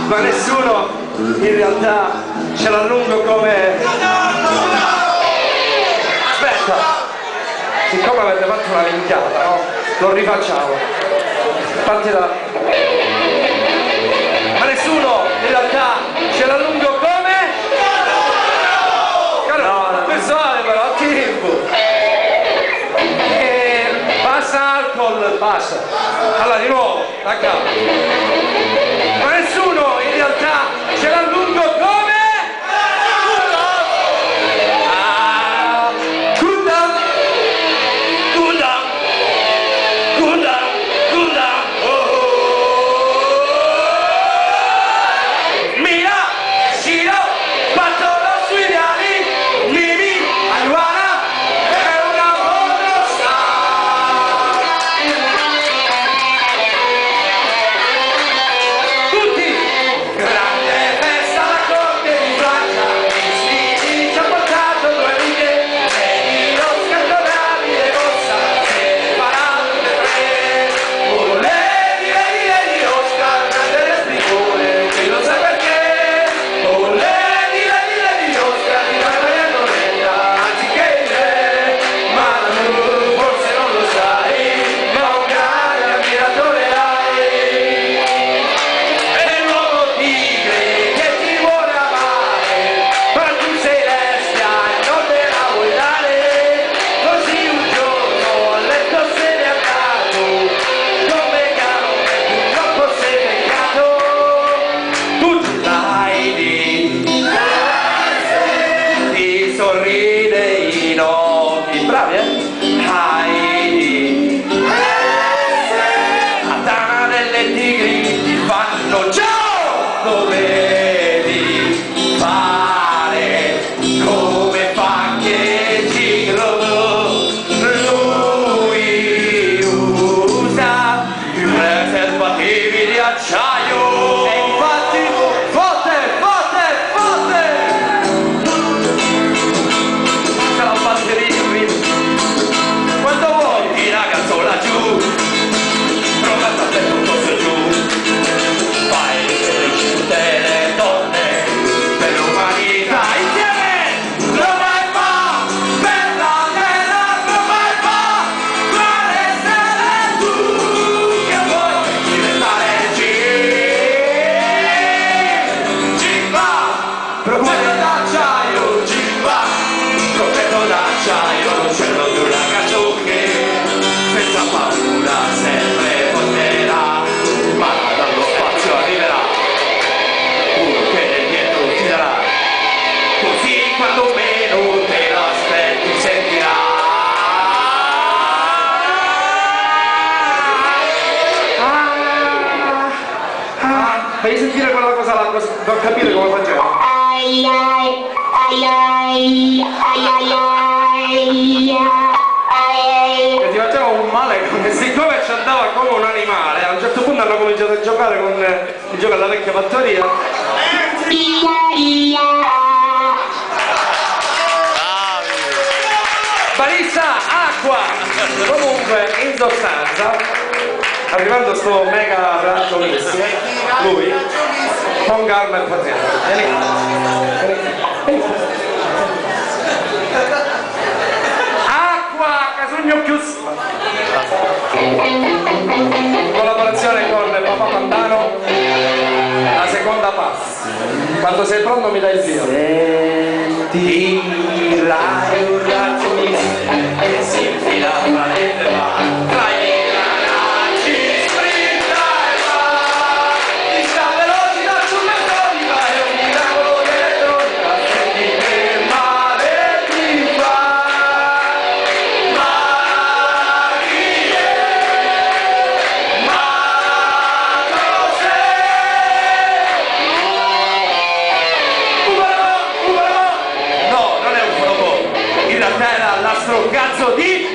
ma nessuno in realtà ce l'allungo come... Aspetta, siccome avete fatto una minchiata, no? Lo rifacciamo. Parti da... Ma nessuno in realtà ce l'allungo come... No, personale però, tipo. E basta alcol, basta. Allora di nuovo, da capo. Ma nessuno in realtà ce l'allungo come... Fai sentire quella cosa là, non capire come facciamo. Ai ai ai ai ai ai ai. Che ti faceva un male, siccome ci andava come un animale, a un certo punto hanno cominciato a giocare con il gioco alla vecchia fattoria. Barista, acqua! Comunque, in sostanza, arrivando sto mega ragionissimo, lui, con calma e pazienza. Acqua, casugno chiuso. In collaborazione con Papà Pantano, la seconda pass. Quando sei pronto mi dai il via. Senti l'ai un raggio che si infila tra le tue mani. Tra i granacci sprinta e va. Ti sta velocità sulle storica e un miracolo di elettronica. Senti che male ti fa. Cazzo di